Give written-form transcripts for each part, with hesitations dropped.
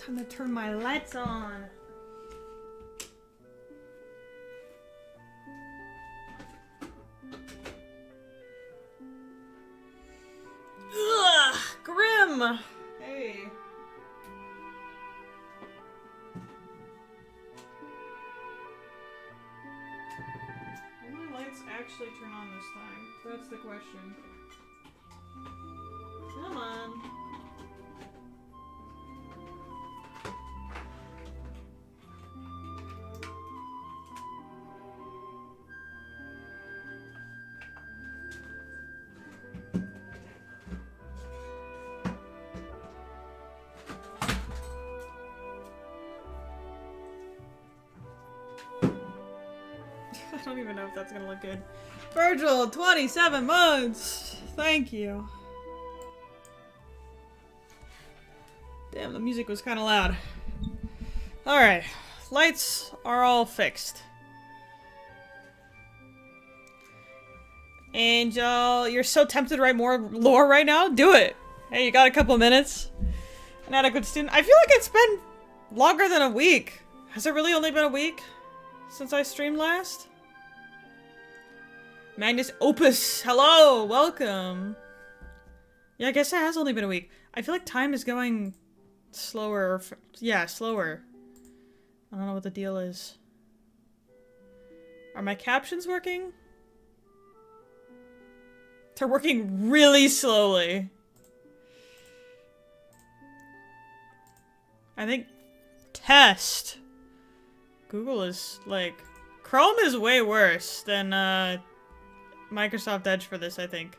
Time to turn my lights on. Ugh, Grim! Hey. Will my lights actually turn on this time? That's the question. Come on. I don't even know if that's gonna look good. Virgil, 27 months! Thank you. Damn, the music was kind of loud. Alright, lights are all fixed. Angel, you're so tempted to write more lore right now? Do it! Hey, you got a couple minutes? An adequate student. I feel like it's been longer than a week. Has it really only been a week since I streamed last? Magnus Opus, hello, welcome. Yeah, I guess it has only been a week. I feel like time is going slower. Yeah, slower. I don't know what the deal is. Are my captions working? They're working really slowly. I think test. Google is like... Chrome is way worse than Microsoft Edge for this, I think.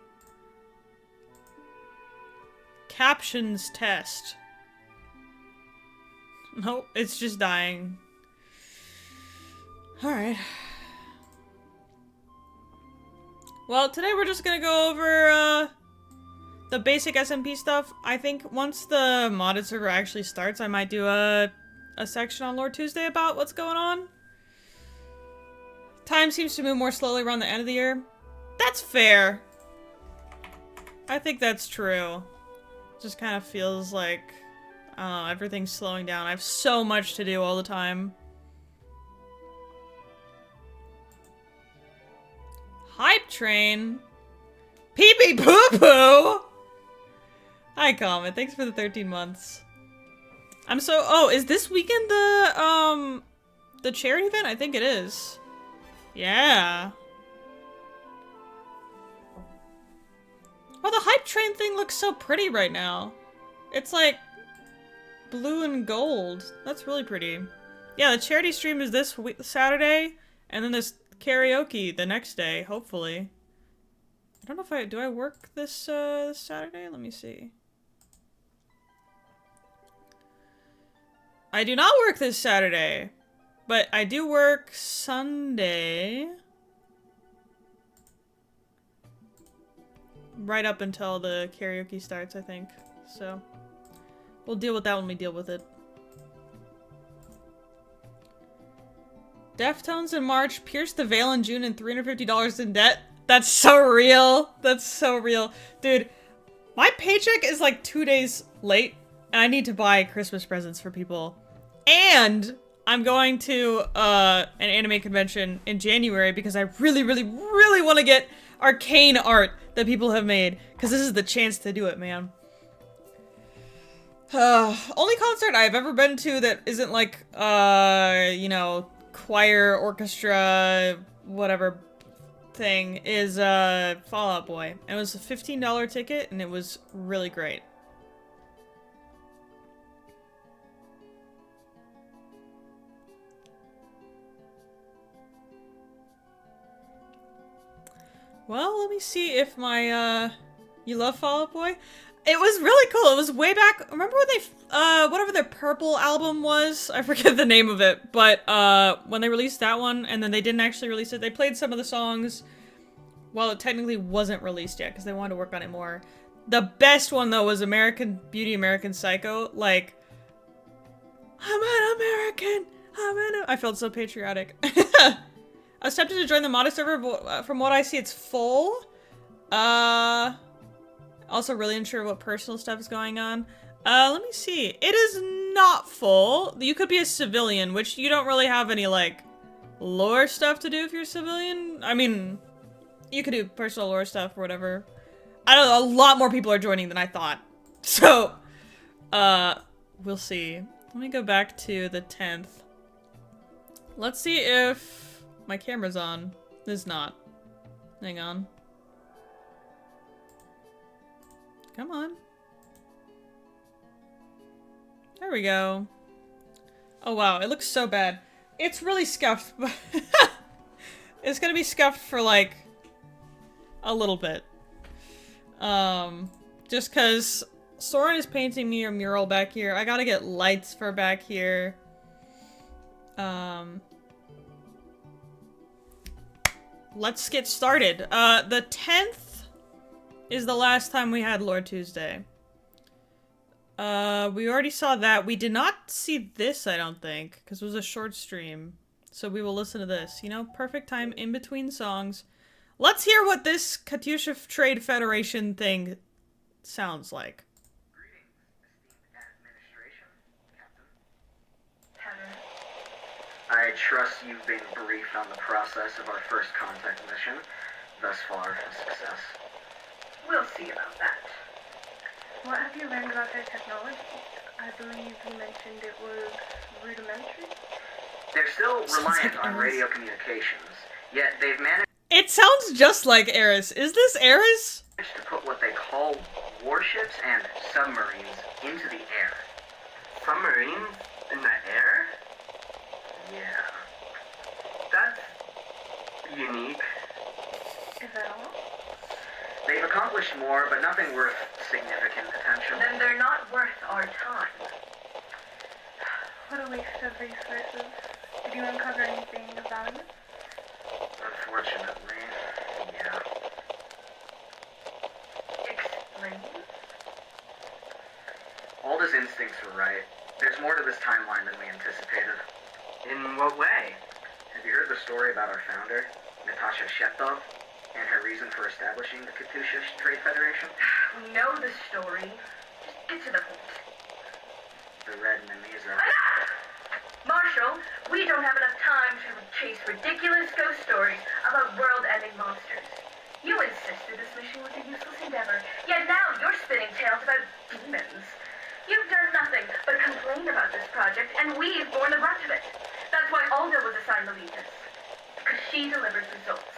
Captions test. Nope, it's just dying. Alright. Well, today we're just gonna go over the basic SMP stuff. I think once the modded server actually starts, I might do a section on Lore Tuesday about what's going on. Time seems to move more slowly around the end of the year. That's fair. I think that's true. Just kind of feels like, I don't know, everything's slowing down. I have so much to do all the time. Hype train? Pee pee poo poo? Hi, Comet. Thanks for the 13 months. I'm so- oh, is this weekend the charity event? I think it is. Yeah. Oh, the hype train thing looks so pretty right now. It's like blue and gold. That's really pretty. Yeah, the charity stream is this Saturday, and then there's karaoke the next day, hopefully. I don't know if do I work this Saturday? Let me see. I do not work this Saturday, but I do work Sunday. Right up until the karaoke starts, I think. So, we'll deal with that when we deal with it. Deftones in March, pierced the veil in June, and $350 in debt. That's so real. That's so real. Dude, my paycheck is like 2 days late, and I need to buy Christmas presents for people. And I'm going to an anime convention in January because I really, really, really want to get arcane art that people have made, because this is the chance to do it, man. Only concert I've ever been to that isn't like, you know, choir, orchestra, whatever thing is, Fall Out Boy. It was a $15 ticket, and it was really great. Well, let me see if my, you love Fall Out Boy? It was really cool. It was way back. Remember when they, whatever their Purple album was? I forget the name of it, but, when they released that one, and then they didn't actually release it, they played some of the songs while it technically wasn't released yet, because they wanted to work on it more. The best one, though, was American Beauty, American Psycho. Like, I'm an American! I felt so patriotic. I was tempted to join the modded server, but from what I see, it's full. Also really unsure what personal stuff is going on. Let me see. It is not full. You could be a civilian, which you don't really have any, like, lore stuff to do if you're a civilian. I mean, you could do personal lore stuff or whatever. I don't know, a lot more people are joining than I thought. So, we'll see. Let me go back to the 10th. Let's see if my camera's on. It's not. Hang on. Come on. There we go. Oh wow, it looks so bad. It's really scuffed, but it's gonna be scuffed for like a little bit. Just cause Soren is painting me a mural back here. I gotta get lights for back here. Let's get started. The 10th is the last time we had Lore Tuesday. We already saw that. We did not see this, I don't think, because it was a short stream. So we will listen to this. You know, perfect time in between songs. Let's hear what this Katyusha Trade Federation thing sounds like. I trust you've been briefed on the process of our first contact mission. Thus far, a success. We'll see about that. What have you learned about their technology? I believe you mentioned it was rudimentary? They're still reliant on radio communications, yet they've managed It sounds just like Eris. Is this Eris? to put what they call warships and submarines into the air. Submarines? In the air? Yeah. That's unique. Is that all? They've accomplished more, but nothing worth significant attention. Then they're not worth our time. What a waste of resources. Did you uncover anything of value? Unfortunately, yeah. Explain. Alda's instincts were right. There's more to this timeline than we anticipated. In what way? Have you heard the story about our founder, Natasha Sheptov, and her reason for establishing the Katyusha Trade Federation? We know the story. Just get to the point. The Red Mimiza. Enough! Marshall, we don't have enough time to chase ridiculous ghost stories about world-ending monsters. You insisted this mission was a useless endeavor, yet now you're spinning tales about demons. You've done nothing but complain about this project, and we've borne the brunt of it. That's why Alda was assigned to lead this, because she delivers results.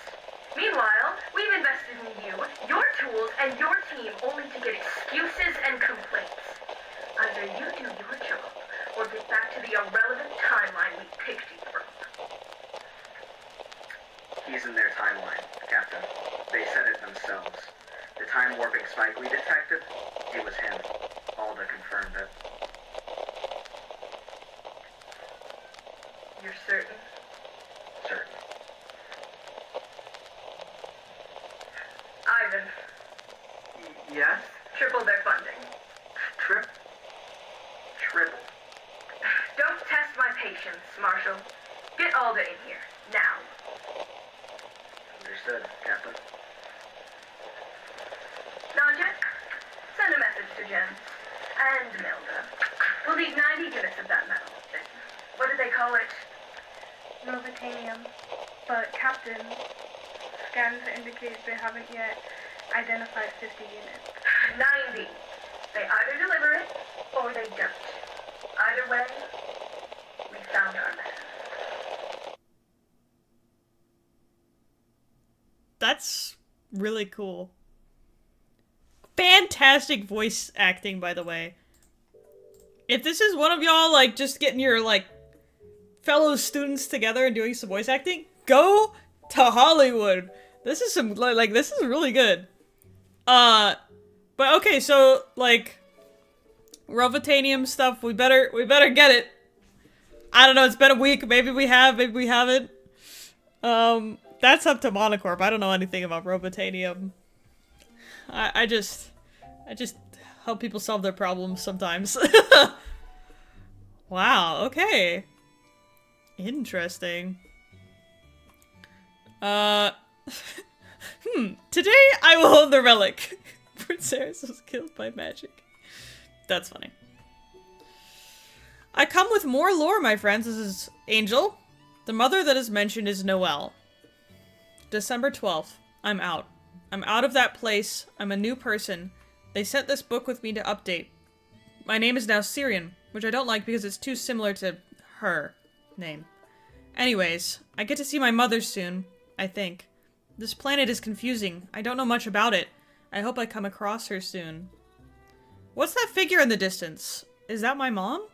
Meanwhile, we've invested in you, your tools, and your team only to get excuses and complaints. Either you do your job, or get back to the irrelevant timeline we picked you from. He's in their timeline, Captain. They said it themselves. The time warping spike we detected, it was him. Alda confirmed it. You're certain? Certain. Ivan, Yes? triple their funding. Triple. Don't test my patience, Marshall. Get Alda in here, now. Understood, Captain. Nadja, send a message to Jen. And Melda. We'll need 90 units of that metal. What do they call it? Novitanium. But Captain, scans indicate they haven't yet identified 50 units. 90. They either deliver it, or they don't. Either way, we found our man. That's really cool. Fantastic voice acting, by the way. If this is one of y'all, like, just getting your, like, fellow students together and doing some voice acting, go to Hollywood. This is some, like, this is really good. But okay, so, like, Rovitanium stuff, we better get it. I don't know, it's been a week, maybe we have, maybe we haven't. That's up to Monocorp, I don't know anything about Rovitanium. I just help people solve their problems sometimes. Wow, okay. Interesting. Today I will hold the relic. Prince Aris was killed by magic. That's funny. I come with more lore, my friends. This is Angel. The mother that is mentioned is Noelle. December 12th. I'm out. I'm out of that place. I'm a new person. They sent this book with me to update. My name is now Syrian, which I don't like because it's too similar to her name. Anyways, I get to see my mother soon, I think. This planet is confusing. I don't know much about it. I hope I come across her soon. What's that figure in the distance? Is that my mom?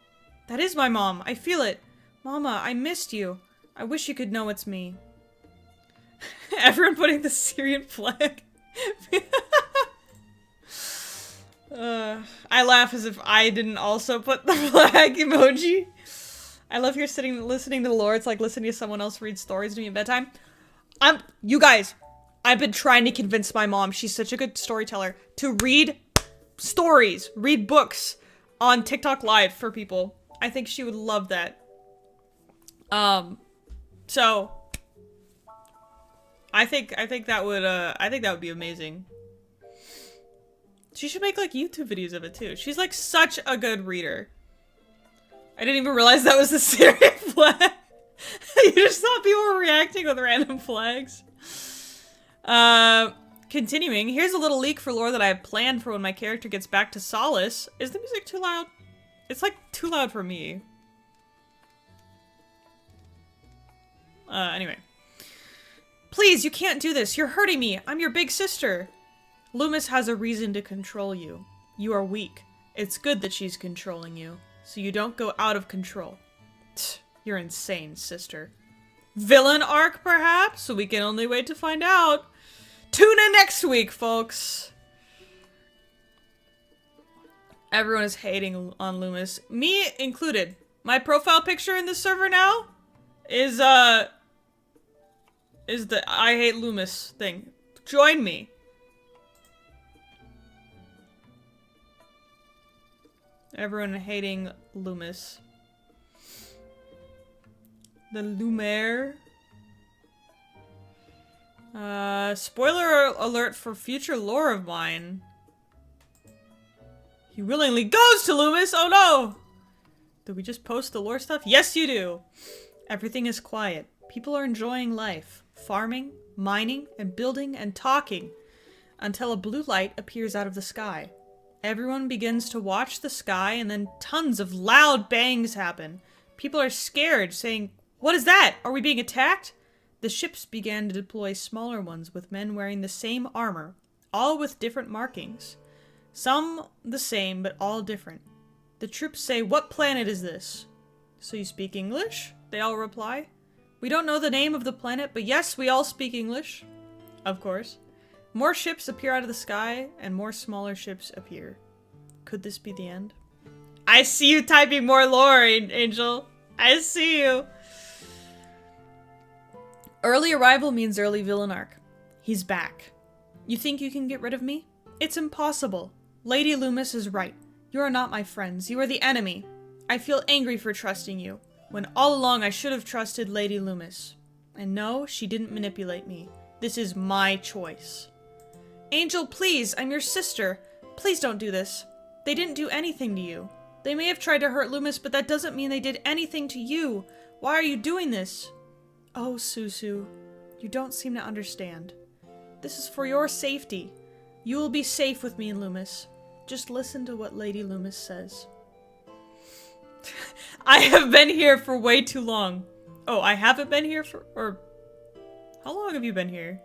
That is my mom. I feel it. Mama, I missed you. I wish you could know it's me. Everyone putting the Syrian flag. I laugh as if I didn't also put the flag emoji. I love here sitting listening to the lore. It's like listening to someone else read stories to me at bedtime. You guys, I've been trying to convince my mom, she's such a good storyteller, to read stories, read books on TikTok Live for people. I think she would love that. So I think that would be amazing. She should make like YouTube videos of it too. She's like such a good reader. I didn't even realize that was the Syrian flag. You just thought people were reacting with random flags. Continuing, here's a little leak for lore that I have planned for when my character gets back to Solace. Is the music too loud? It's like too loud for me. Anyway. Please, you can't do this. You're hurting me. I'm your big sister. Loomis has a reason to control you. You are weak. It's good that she's controlling you, so you don't go out of control. You're insane, sister. Villain arc, perhaps? So we can only wait to find out. Tune in next week, folks. Everyone is hating on Loomis. Me included. My profile picture in this server now is the I hate Loomis thing. Join me. Everyone hating Loomis. The Lumiere. Spoiler alert for future lore of mine. He willingly goes to Loomis! Oh no! Did we just post the lore stuff? Yes, you do! Everything is quiet. People are enjoying life. Farming, mining, and building and talking. Until a blue light appears out of the sky. Everyone begins to watch the sky and then tons of loud bangs happen. People are scared, saying, "What is that? Are we being attacked?" The ships began to deploy smaller ones with men wearing the same armor, all with different markings. Some the same, but all different. The troops say, "What planet is this?" "So you speak English?" they all reply. "We don't know the name of the planet, but yes, we all speak English." Of course. More ships appear out of the sky, and more smaller ships appear. Could this be the end? I see you typing more lore, Angel. I see you. Early arrival means early villain arc. He's back. You think you can get rid of me? It's impossible. Lady Loomis is right. You are not my friends. You are the enemy. I feel angry for trusting you, when all along I should have trusted Lady Loomis. And no, she didn't manipulate me. This is my choice. Angel, please, I'm your sister. Please don't do this. They didn't do anything to you. They may have tried to hurt Loomis, but that doesn't mean they did anything to you. Why are you doing this? Oh, Susu, you don't seem to understand. This is for your safety. You will be safe with me and Loomis. Just listen to what Lady Loomis says. I have been here for way too long. Oh, I haven't been here for... Or... How long have you been here?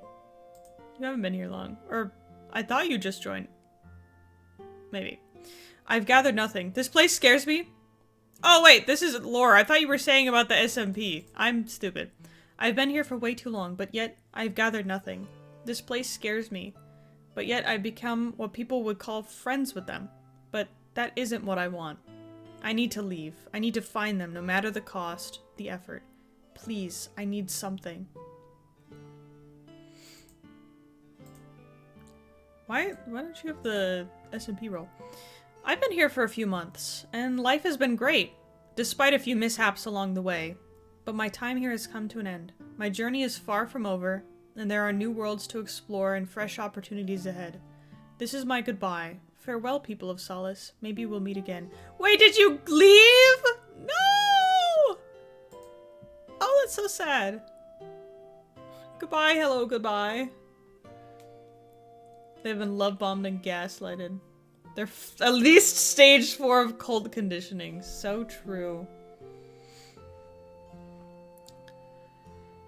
You haven't been here long. Or, I thought you just joined. Maybe. I've gathered nothing. This place scares me. Oh wait, this is lore. I thought you were saying about the SMP. I'm stupid. I've been here for way too long, but yet I've gathered nothing. This place scares me. But yet I've become what people would call friends with them. But that isn't what I want. I need to leave. I need to find them, no matter the cost, the effort. Please, I need something. Why don't you have the SMP roll? I've been here for a few months, and life has been great, despite a few mishaps along the way. But my time here has come to an end. My journey is far from over, and there are new worlds to explore and fresh opportunities ahead. This is my goodbye. Farewell, people of Solace. Maybe we'll meet again. Wait, did you leave? No! so sad. Goodbye, hello, goodbye. They've been love bombed and gaslighted. They're at least stage 4 of cold conditioning. So true.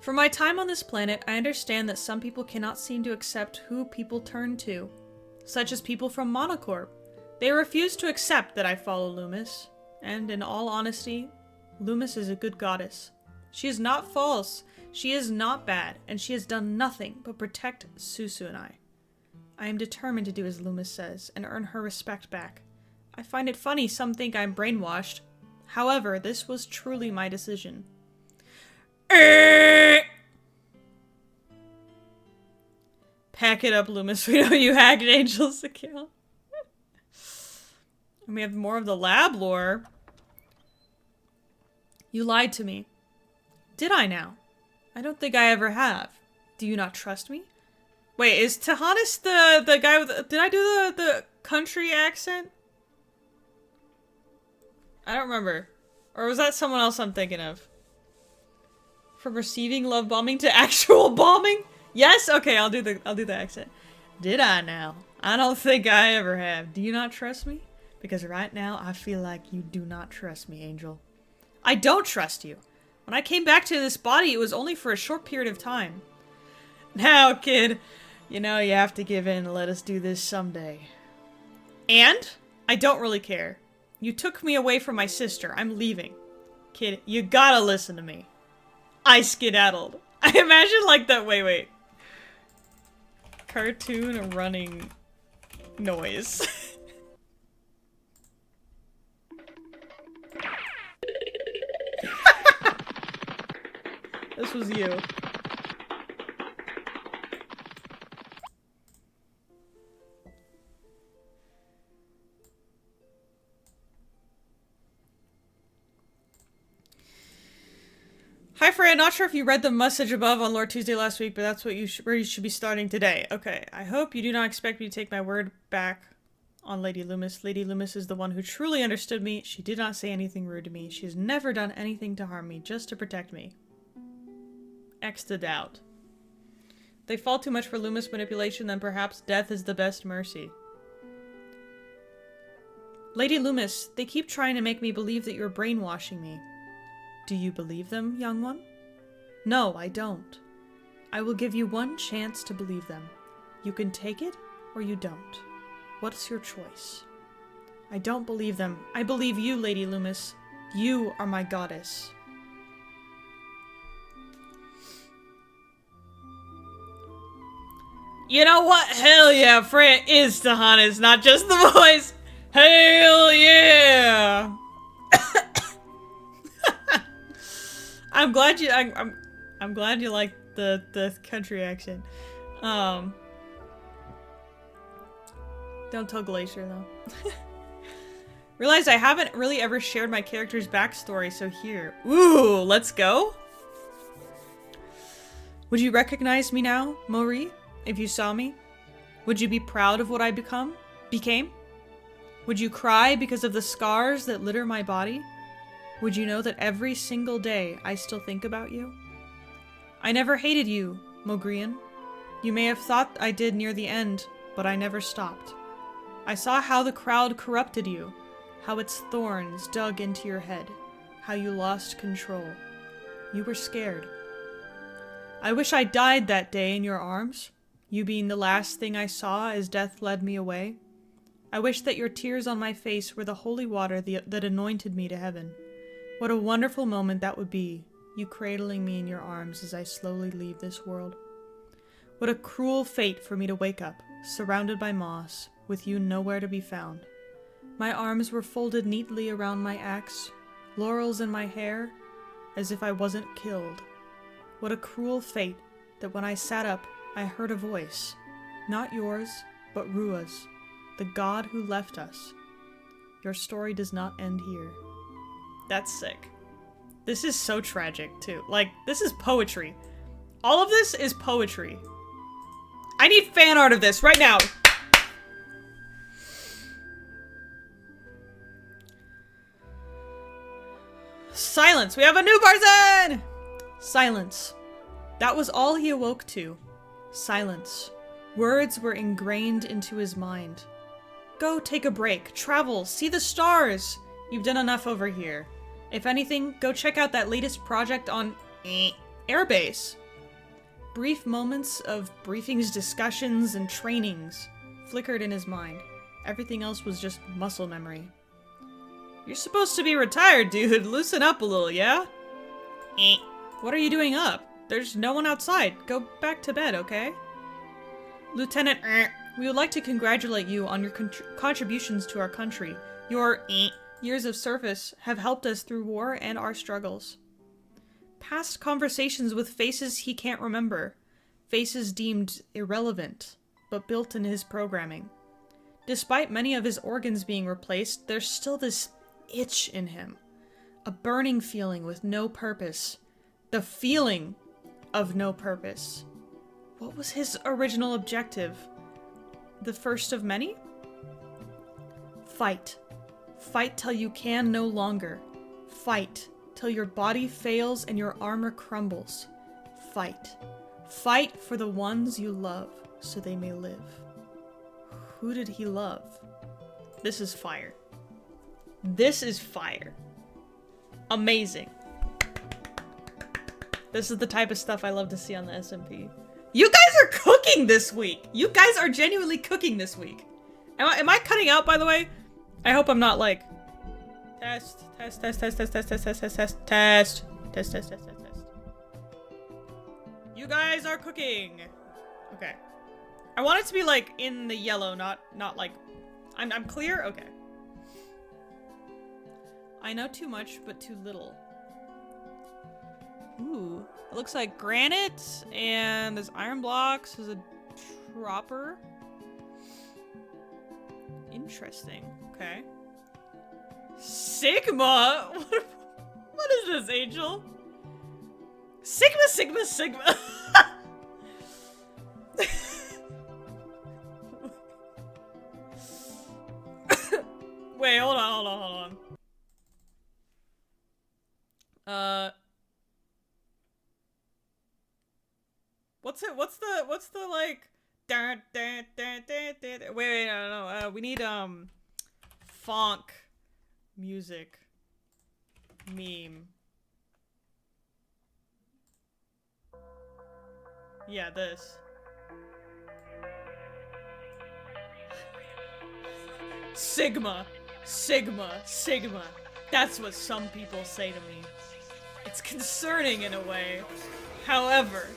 From my time on this planet, I understand that some people cannot seem to accept who people turn to, such as people from Monocorp. They refuse to accept that I follow Loomis, and in all honesty, Loomis is a good goddess. She is not false, she is not bad, and she has done nothing but protect Susu and I. I am determined to do as Loomis says, and earn her respect back. I find it funny some think I'm brainwashed. However, this was truly my decision. Pack it up, Loomis. We know you hacked Angel's account. And we have more of the lab lore. You lied to me. Did I now? I don't think I ever have. Do you not trust me? Wait, is Tahanis the guy with did I do the country accent? I don't remember. Or was that someone else I'm thinking of? From receiving love bombing to actual bombing? Yes? Okay, I'll do the accent. Did I now? I don't think I ever have. Do you not trust me? Because right now, I feel like you do not trust me, Angel. I don't trust you. When I came back to this body, it was only for a short period of time. Now, kid, you know you have to give in and let us do this someday. And? I don't really care. You took me away from my sister. I'm leaving. Kid, you gotta listen to me. I skedaddled. I imagine like that, wait. Cartoon running noise. This was you. Hi Freya, not sure if you read the message above on Lord Tuesday last week, but that's what where you should be starting today. Okay, I hope you do not expect me to take my word back on Lady Loomis. Lady Loomis is the one who truly understood me. She did not say anything rude to me. She has never done anything to harm me, just to protect me. X to doubt. They fall too much for Loomis manipulation, then perhaps death is the best mercy. Lady Loomis, they keep trying to make me believe that you're brainwashing me. Do you believe them, young one? No, I don't. I will give you one chance to believe them. You can take it, or you don't. What's your choice? I don't believe them. I believe you, Lady Loomis. You are my goddess. You know what? Hell yeah, Freya is Tahanis, not just the voice. Hell yeah! I'm glad you. I'm glad you like the country accent. Don't tell Glacier though. Realized I haven't really ever shared my character's backstory, so here. Ooh, let's go. Would you recognize me now, Mori, if you saw me? Would you be proud of what I became? Would you cry because of the scars that litter my body? Would you know that every single day I still think about you? I never hated you, Mogrian. You may have thought I did near the end, but I never stopped. I saw how the crowd corrupted you, how its thorns dug into your head, how you lost control. You were scared. I wish I died that day in your arms, you being the last thing I saw as death led me away. I wish that your tears on my face were the holy water that anointed me to heaven. What a wonderful moment that would be, you cradling me in your arms as I slowly leave this world. What a cruel fate for me to wake up, surrounded by moss, with you nowhere to be found. My arms were folded neatly around my axe, laurels in my hair, as if I wasn't killed. What a cruel fate that when I sat up, I heard a voice. Not yours, but Rua's, the god who left us. Your story does not end here. That's sick. This is so tragic, too. Like, this is poetry. All of this is poetry. I need fan art of this right now. Silence. We have a new person! Silence. That was all he awoke to. Silence. Words were ingrained into his mind. Go take a break, travel, see the stars! You've done enough over here. If anything, go check out that latest project on Airbase. Brief moments of briefings, discussions, and trainings flickered in his mind. Everything else was just muscle memory. You're supposed to be retired, dude. Loosen up a little, yeah? What are you doing up? There's no one outside. Go back to bed, okay? Lieutenant, we would like to congratulate you on your contributions to our country. Your years of service have helped us through war and our struggles. Past conversations with faces he can't remember. Faces deemed irrelevant, but built in his programming. Despite many of his organs being replaced, there's still this itch in him. A burning feeling with no purpose. The feeling of no purpose. What was his original objective? The first of many? Fight. Fight till you can no longer. Fight till your body fails and your armor crumbles. Fight. Fight for the ones you love so they may live. Who did he love? This is fire. This is fire. Amazing. This is the type of stuff I love to see on the SMP. You guys are cooking this week! You guys are genuinely cooking this week. Am I cutting out, by the way? I hope I'm not like... Test. You guys are cooking! Okay. I want it to be like in the yellow, not like... I'm clear? Okay. I know too much, but too little. Ooh. It looks like granite, and there's iron blocks, there's a dropper. Interesting. Okay. Sigma? What is this, Angel? Sigma. Wait, hold on. What's the like wait, no, we need funk music meme. Yeah, this. Sigma. That's what some people say to me. It's concerning in a way. However,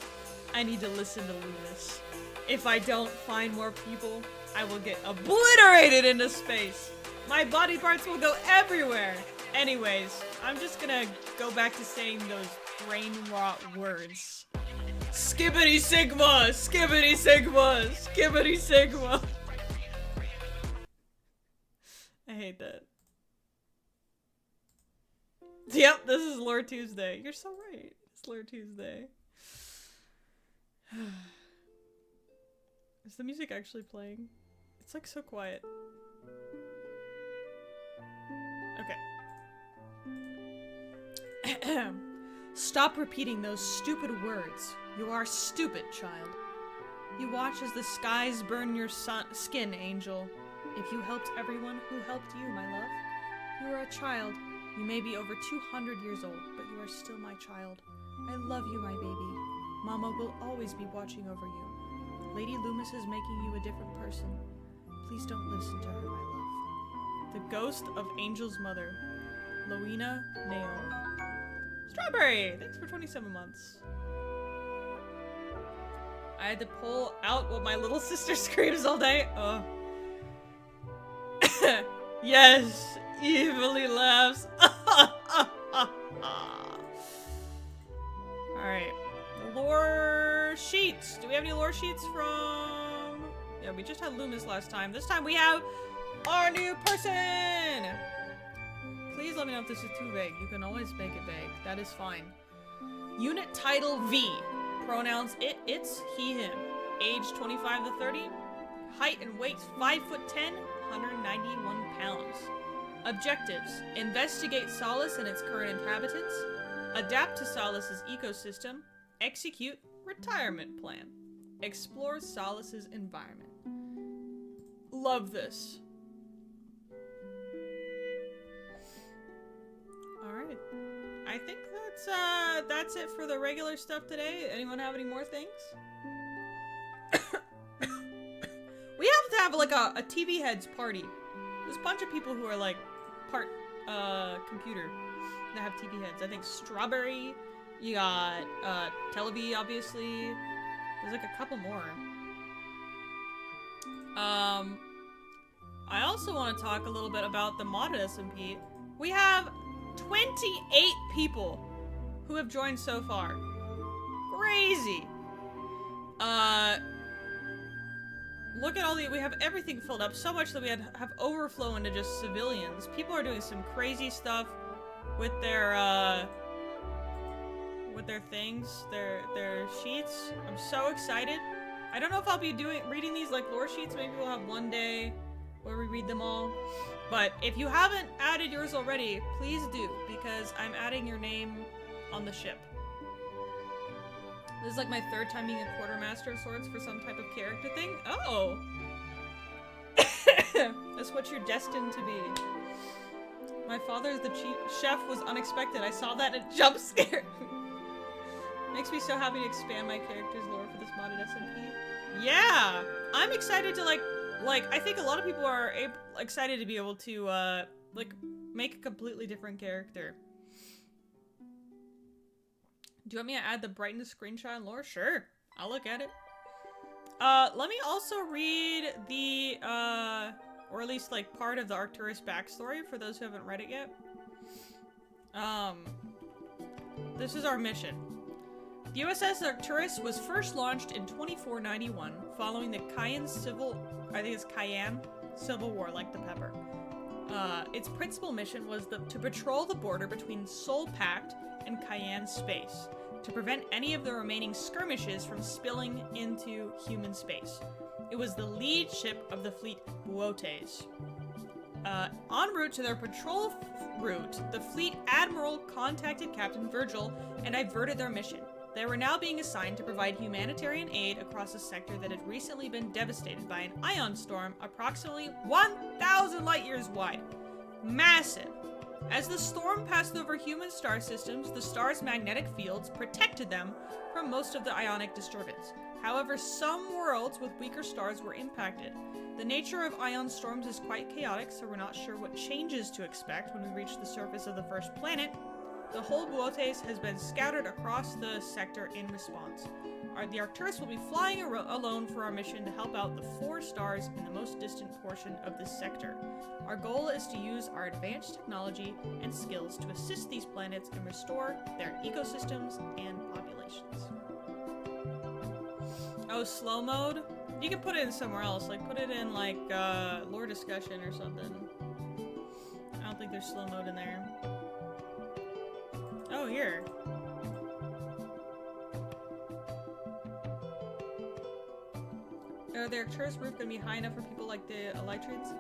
I need to listen to Loomis. If I don't find more people, I will get obliterated into space. My body parts will go everywhere. Anyways, I'm just gonna go back to saying those brain rot words. Skibbity Sigma! Skibbity Sigma! Skibbity Sigma! I hate that. Yep, this is Lore Tuesday. You're so right. It's Lore Tuesday. Is the music actually playing? It's like so quiet. Okay. Stop repeating those stupid words. You are stupid, child. You watch as the skies burn your skin, Angel. If you helped everyone, who helped you, my love? You are a child. You may be over 200 years old, but you are still my child. I love you, my baby. Mama will always be watching over you. Lady Loomis is making you a different person. Please don't listen to her, my love. The ghost of Angel's mother, Lowena Naomi. Strawberry! Thanks for 27 months. I had to pull out what my little sister screams all day. Oh. Yes! Evilly laughs. Alright. Lore sheets. Do we have any lore sheets from... Yeah, we just had Loomis last time. This time we have our new person! Please let me know if this is too vague. You can always make it vague. That is fine. Unit title V. Pronouns it, its, he, him. Age 25 to 30. Height and weight 5'10", 191 pounds. Objectives. Investigate Solace and its current inhabitants. Adapt to Solus's ecosystem. Execute retirement plan. Explore Solus's environment. Love this. Alright. I think that's it for the regular stuff today. Anyone have any more things? We have to have like a TV heads party. There's a bunch of people who are like part computer that have TV heads. I think Strawberry, you got Televi obviously. There's like a couple more. I also want to talk a little bit about the modded SMP. We have 28 people who have joined so far. Crazy. Look at all we have everything filled up so much that we have overflow into just civilians. People are doing some crazy stuff with their things, their sheets. I'm so excited. I don't know if I'll be reading these like lore sheets. Maybe we'll have one day where we read them all. But if you haven't added yours already, please do, because I'm adding your name on the ship. This is like my third time being a quartermaster of sorts for some type of character thing. Oh! That's what you're destined to be. My father, the chief chef, was unexpected. I saw that and it jump scared. Makes me so happy to expand my character's lore for this modded SMP. Yeah! I'm excited to like I think a lot of people are excited to be able to like make a completely different character. Do you want me to add the brightness screenshot and lore? Sure. I'll look at it. Let me also read the, or at least like part of the Arcturus backstory for those who haven't read it yet. This is our mission. The USS Arcturus was first launched in 2491 following the Cayenne Civil War, like the pepper. Its principal mission was to patrol the border between Sol Pact and Cayenne space, to prevent any of the remaining skirmishes from spilling into human space. It was the lead ship of the fleet Buotes. En route to their patrol route, the fleet admiral contacted Captain Virgil and diverted their mission. They were now being assigned to provide humanitarian aid across a sector that had recently been devastated by an ion storm approximately 1,000 light-years wide. Massive. As the storm passed over human star systems, the star's magnetic fields protected them from most of the ionic disturbance. However, some worlds with weaker stars were impacted. The nature of ion storms is quite chaotic, so we're not sure what changes to expect when we reach the surface of the first planet. The whole Buotes has been scattered across the sector in response. The Arcturus will be flying alone for our mission to help out the 4 stars in the most distant portion of this sector. Our goal is to use our advanced technology and skills to assist these planets and restore their ecosystems and populations. Oh, slow mode? You can put it in somewhere else, like put it in like lore discussion or something. I don't think there's slow mode in there. Oh, here. Are the Arcturus roof gonna be high enough for people like the Elytrians?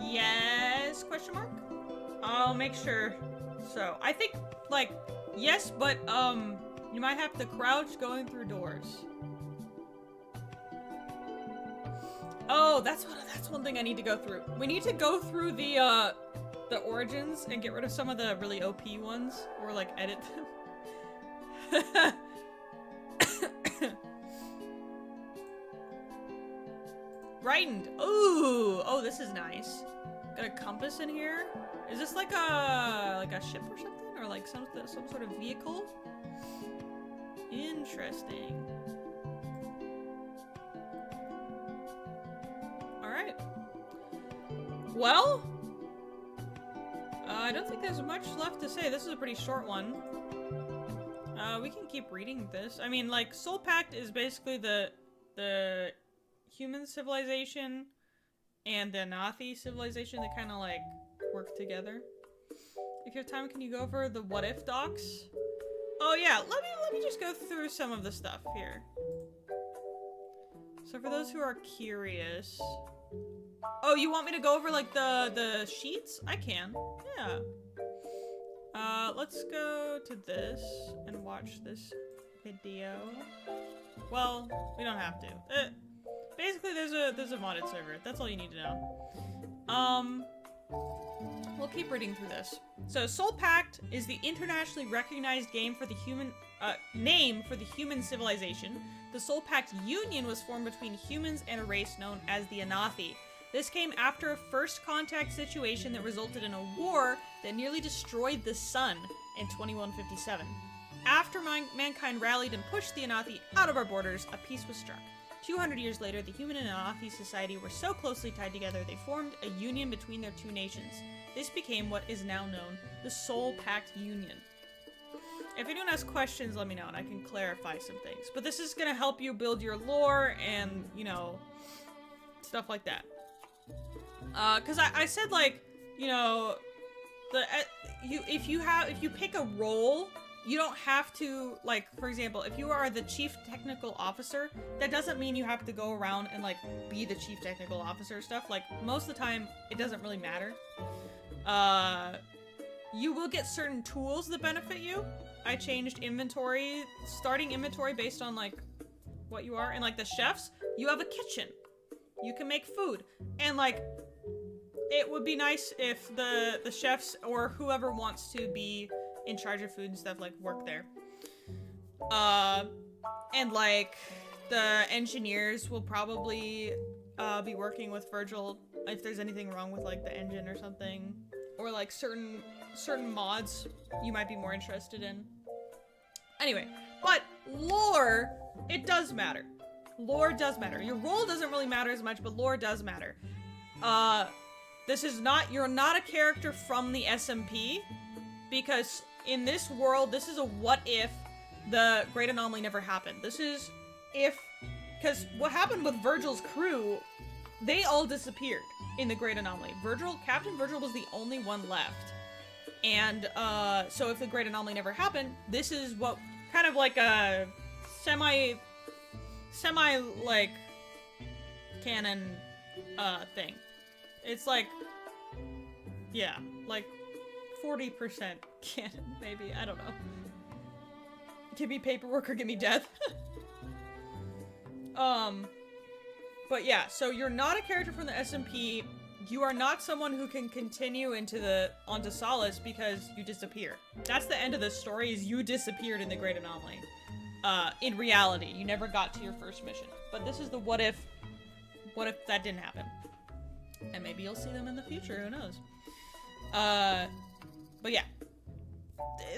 Yes? Question mark? I'll make sure. So, I think, like, yes, but, you might have to crouch going through doors. Oh, that's one thing I need to go through. We need to go through the origins and get rid of some of the really OP ones, or, like, edit them. Brightened. Ooh. Oh, this is nice. Got a compass in here. Is this like a ship or something, or like some sort of vehicle? Interesting. All right. Well, I don't think there's much left to say. This is a pretty short one. We can keep reading this. I mean, like, Sol Pact is basically the human civilization and the Nathi civilization that kind of like work together. If you have time, can you go over the what if docs? Oh yeah, let me just go through some of the stuff here. So for those who are curious, oh, you want me to go over like the sheets? I can, yeah. Let's go to this and watch this video. Well, we don't have to. Basically, there's a modded server. That's all you need to know. We'll keep reading through this. So, Soul Pact is the internationally recognized name for the human civilization. The Soul Pact Union was formed between humans and a race known as the Anathi. This came after a first contact situation that resulted in a war that nearly destroyed the sun in 2157. After mankind rallied and pushed the Anathi out of our borders, a peace was struck. 200 years later, the human and Anathi society were so closely tied together they formed a union between their two nations. This became what is now known the Soul Pact Union. If anyone has questions, let me know and I can clarify some things. But this is gonna help you build your lore and, you know, stuff like that. Cause I said like, you know, if you pick a role, you don't have to, like, for example, if you are the chief technical officer, that doesn't mean you have to go around and, like, be the chief technical officer stuff. Like, most of the time, it doesn't really matter. You will get certain tools that benefit you. I changed inventory, starting inventory based on, like, what you are. And, like, the chefs, you have a kitchen. You can make food. And, like, it would be nice if the chefs or whoever wants to be in charge of food and stuff, like, work there. And, like, the engineers will probably be working with Virgil if there's anything wrong with, like, the engine or something. Or, like, certain mods you might be more interested in. Anyway, but lore, it does matter. Lore does matter. Your role doesn't really matter as much, but lore does matter. You're not a character from the SMP, because in this world, this is a what if the Great Anomaly never happened. This is because what happened with Virgil's crew, they all disappeared in the Great Anomaly. Captain Virgil was the only one left. And, so if the Great Anomaly never happened, this is what, kind of like a semi, like, canon, thing. It's like, yeah, like, 40% canon, maybe. I don't know. Give me paperwork or give me death. But yeah, so you're not a character from the SMP. You are not someone who can continue onto Solace because you disappear. That's the end of the story, is you disappeared in the Great Anomaly. In reality, you never got to your first mission. But this is the what if that didn't happen. And maybe you'll see them in the future, who knows. But yeah.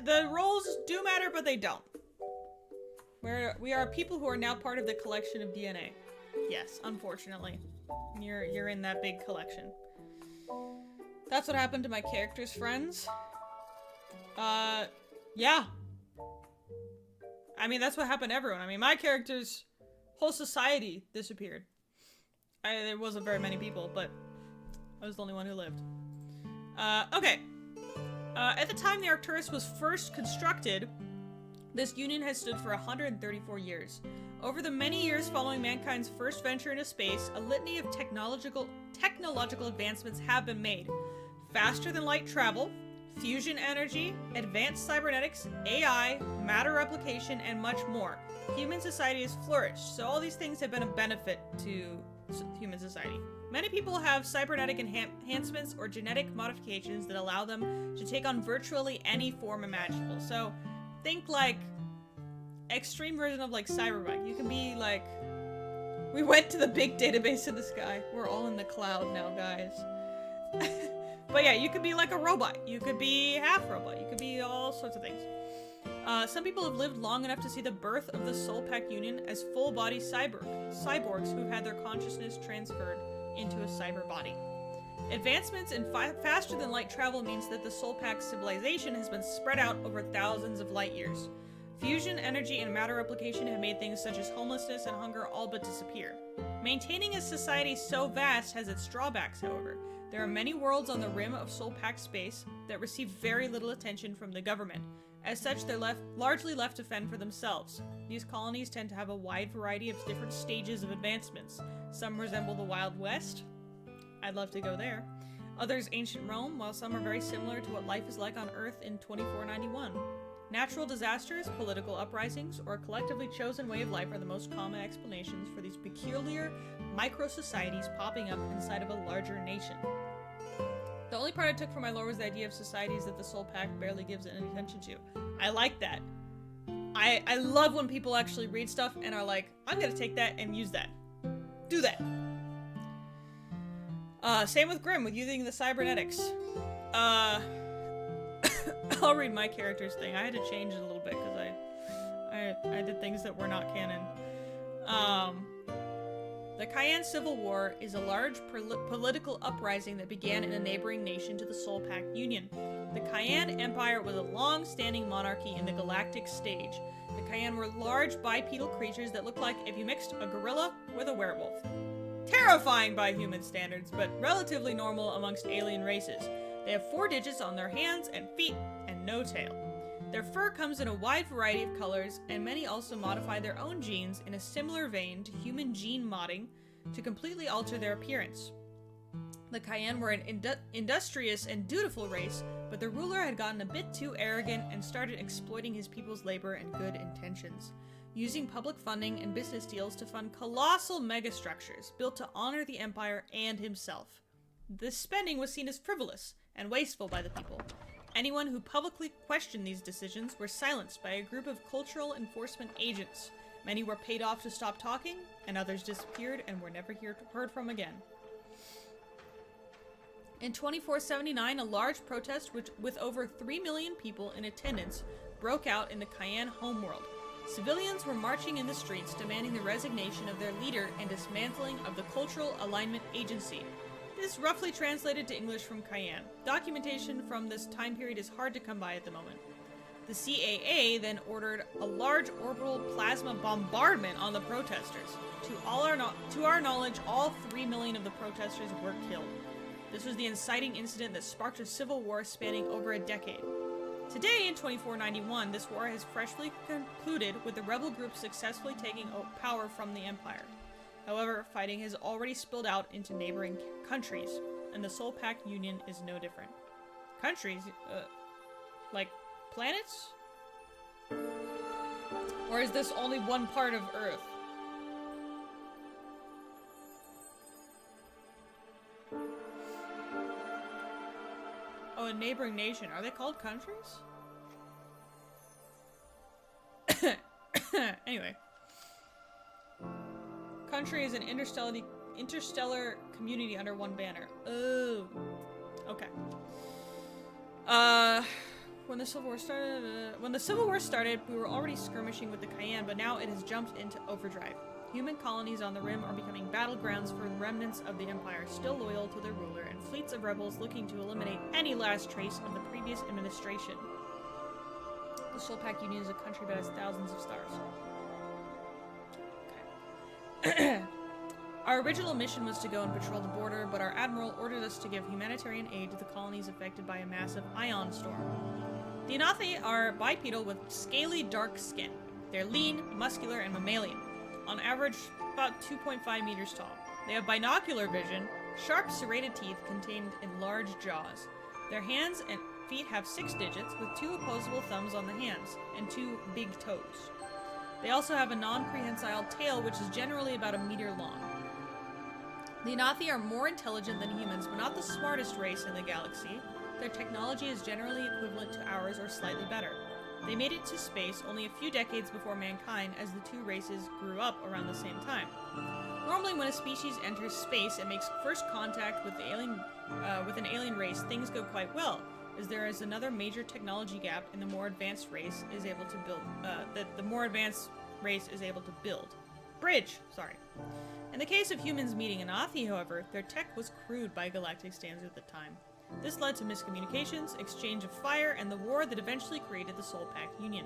The roles do matter, but they don't. We are people who are now part of the collection of DNA. Yes, unfortunately. You're in that big collection. That's what happened to my character's friends. Yeah. I mean, that's what happened to everyone. I mean, my character's whole society disappeared. There wasn't very many people, but I was the only one who lived. Okay. At the time the Arcturus was first constructed, this union has stood for 134 years. Over the many years following mankind's first venture into space, a litany of technological advancements have been made. Faster than light travel, fusion energy, advanced cybernetics, AI, matter replication, and much more. Human society has flourished, so all these things have been a benefit to human society. Many people have cybernetic enhancements or genetic modifications that allow them to take on virtually any form imaginable. So, think like extreme version of like Cyberbug. You can be like, we went to the big database in the sky. We're all in the cloud now, guys. But yeah, you could be like a robot. You could be half robot. You could be all sorts of things. Some people have lived long enough to see the birth of the Soul Pact Union as full-body cyborgs who've had their consciousness transferred into a cyber body. Advancements in faster-than-light travel means that the Soul Pact civilization has been spread out over thousands of light years. Fusion, energy, and matter replication have made things such as homelessness and hunger all but disappear. Maintaining a society so vast has its drawbacks, however. There are many worlds on the rim of Soul Pact space that receive very little attention from the government. As such, they're largely left to fend for themselves. These colonies tend to have a wide variety of different stages of advancements. Some resemble the Wild West. I'd love to go there. Others ancient Rome, while some are very similar to what life is like on Earth in 2491. Natural disasters, political uprisings, or a collectively chosen way of life are the most common explanations for these peculiar micro-societies popping up inside of a larger nation. The only part I took from my lore was the idea of societies that the Soul Pack barely gives any attention to. I like that. I love when people actually read stuff and are like, I'm gonna take that and use that. Do that. Same with Grimm, with using the cybernetics. I'll read my character's thing. I had to change it a little bit because I did things that were not canon. The Cayenne Civil War is a large political uprising that began in a neighboring nation to the Soul Pack Union. The Cayenne Empire was a long-standing monarchy in the galactic stage. The Cayenne were large bipedal creatures that looked like if you mixed a gorilla with a werewolf. Terrifying by human standards, but relatively normal amongst alien races. They have 4 digits on their hands and feet, and no tail. Their fur comes in a wide variety of colors, and many also modify their own genes in a similar vein to human gene modding to completely alter their appearance. The Cayenne were an industrious and dutiful race, but the ruler had gotten a bit too arrogant and started exploiting his people's labor and good intentions, using public funding and business deals to fund colossal megastructures built to honor the empire and himself. This spending was seen as frivolous and wasteful by the people. Anyone who publicly questioned these decisions were silenced by a group of cultural enforcement agents. Many were paid off to stop talking, and others disappeared and were never heard from again. In 2479, a large protest with over 3 million people in attendance broke out in the Cayenne homeworld. Civilians were marching in the streets demanding the resignation of their leader and dismantling of the Cultural Alignment Agency. This roughly translated to English from Cayenne. Documentation from this time period is hard to come by at the moment. The CAA then ordered a large orbital plasma bombardment on the protesters. To our knowledge, all 3 million of the protesters were killed. This was the inciting incident that sparked a civil war spanning over a decade. Today, in 2491, this war has freshly concluded with the rebel group successfully taking power from the Empire. However, fighting has already spilled out into neighboring countries, and the Soul Pack Union is no different. Countries? Like planets? Or is this only one part of Earth? Oh, a neighboring nation. Are they called countries? Anyway. Country is an interstellar community under one banner. Oh. Okay. When the Civil War started, we were already skirmishing with the Cayenne, but now it has jumped into overdrive. Human colonies on the rim are becoming battlegrounds for remnants of the Empire still loyal to their ruler, and fleets of rebels looking to eliminate any last trace of the previous administration. The Soul Pack Union is a country that has thousands of stars. Okay. Our original mission was to go and patrol the border, but our admiral ordered us to give humanitarian aid to the colonies affected by a massive ion storm. The Anathi are bipedal with scaly dark skin. They're lean, muscular, and mammalian. On average, about 2.5 meters tall. They have binocular vision, sharp serrated teeth contained in large jaws. Their hands and feet have 6 digits, with 2 opposable thumbs on the hands, and 2 big toes. They also have a non-prehensile tail, which is generally about a meter long. The Anathi are more intelligent than humans, but not the smartest race in the galaxy. Their technology is generally equivalent to ours or slightly better. They made it to space only a few decades before mankind, as the 2 races grew up around the same time. Normally, when a species enters space and makes first contact with an alien race, things go quite well, as there is another major technology gap, and the more advanced race is able to build. Bridge. In the case of humans meeting Anathi, however, their tech was crude by galactic standards at the time. This led to miscommunications, exchange of fire, and the war that eventually created the Soul Pack Union.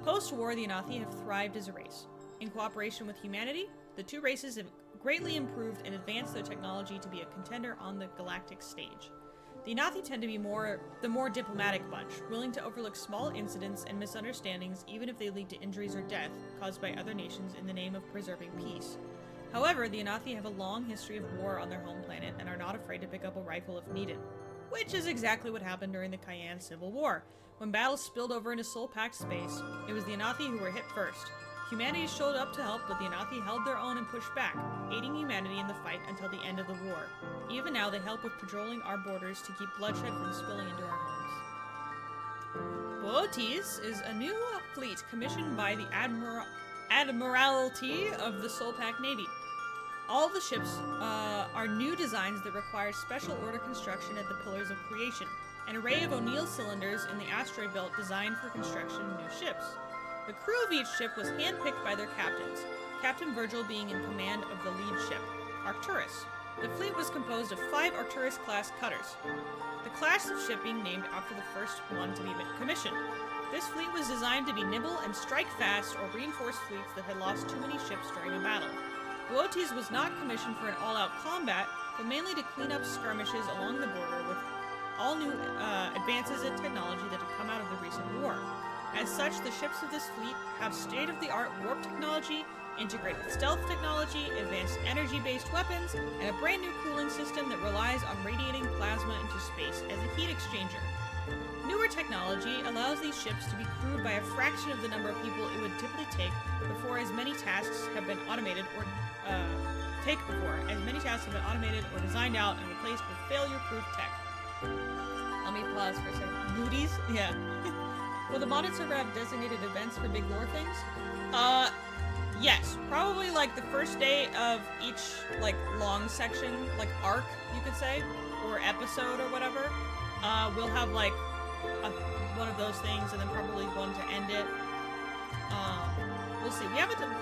Post-war, the Anathi have thrived as a race. In cooperation with humanity, the 2 races have greatly improved and advanced their technology to be a contender on the galactic stage. The Anathi tend to be the more diplomatic bunch, willing to overlook small incidents and misunderstandings even if they lead to injuries or death caused by other nations in the name of preserving peace. However, the Anathi have a long history of war on their home planet and are not afraid to pick up a rifle if needed. Which is exactly what happened during the Cayenne Civil War. When battles spilled over into Soul-packed space, it was the Anathi who were hit first. Humanity showed up to help, but the Anathi held their own and pushed back, aiding humanity in the fight until the end of the war. Even now, they help with patrolling our borders to keep bloodshed from spilling into our homes. Bootes is a new fleet commissioned by the Admiralty of the Soul-packed Navy. All the ships are new designs that require special order construction at the Pillars of Creation, an array of O'Neill cylinders in the asteroid belt designed for construction of new ships. The crew of each ship was handpicked by their captains, Captain Virgil being in command of the lead ship, Arcturus. The fleet was composed of 5 Arcturus-class cutters, the class of ship being named after the first one to be commissioned. This fleet was designed to be nimble and strike fast or reinforce fleets that had lost too many ships during a battle. Bootes was not commissioned for an all-out combat, but mainly to clean up skirmishes along the border with all new advances in technology that had come out of the recent war. As such, the ships of this fleet have state-of-the-art warp technology, integrated stealth technology, advanced energy-based weapons, and a brand new cooling system that relies on radiating plasma into space as a heat exchanger. Newer technology allows these ships to be crewed by a fraction of the number of people it would typically take before as many tasks have been automated or designed out and replaced with failure-proof tech. Let me pause for a second. Booties? Yeah. Will the modded server have designated events for big lore things? Yes. Probably like the first day of each like long section, like arc, you could say, or episode or whatever. We'll have like one of those things, and then probably one to end it. We'll see.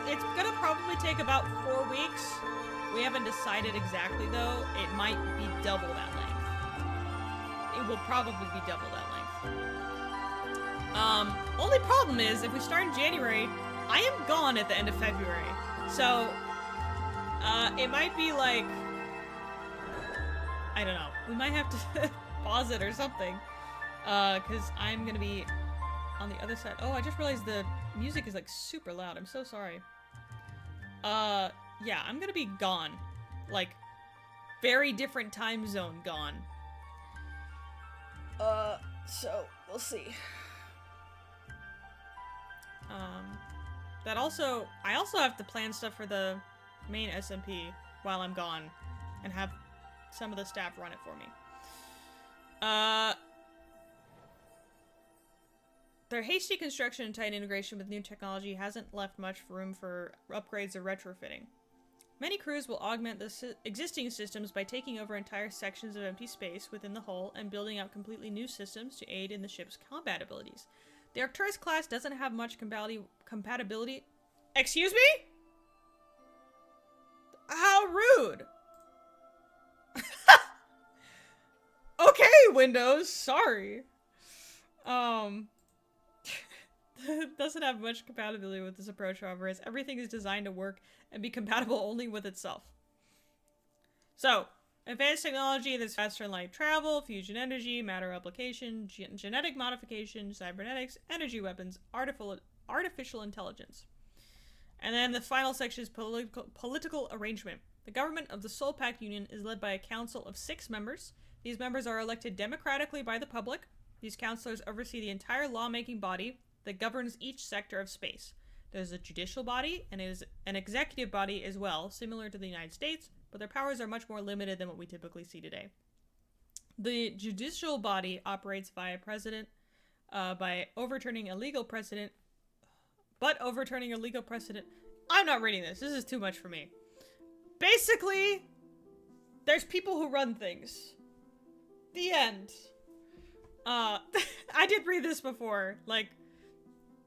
It's gonna probably take about 4 weeks. We haven't decided exactly though. It might be double that length. It will probably be double that length. Only problem is, if we start in January, I am gone at the end of February. So, it might be like, I don't know. We might have to pause it or something. Cause I'm gonna be on the other side. Oh, I just realized the music is like super loud. I'm so sorry. Yeah, I'm gonna be gone. Like, very different time zone gone. So, we'll see. I also have to plan stuff for the main SMP while I'm gone, and have some of the staff run it for me. Their hasty construction and tight integration with new technology hasn't left much room for upgrades or retrofitting. Many crews will augment the existing systems by taking over entire sections of empty space within the hull and building out completely new systems to aid in the ship's combat abilities. The Arcturus class doesn't have much compatibility. Excuse me? How rude! Okay, Windows, sorry. Doesn't have much compatibility with this approach, however, as everything is designed to work and be compatible only with itself. So, advanced technology that's faster than light travel, fusion energy, matter application, genetic modification, cybernetics, energy weapons, artificial intelligence. And then the final section is political arrangement. The government of the Soul-packed Union is led by a council of 6 members. These members are elected democratically by the public. These councilors oversee the entire lawmaking body that governs each sector of space. There's a judicial body, and it is an executive body as well, similar to the United States, but their powers are much more limited than what we typically see today. The judicial body operates via precedent, by overturning a legal precedent, I'm not reading this. This is too much for me. Basically, there's people who run things. The end. I did read this before. Like,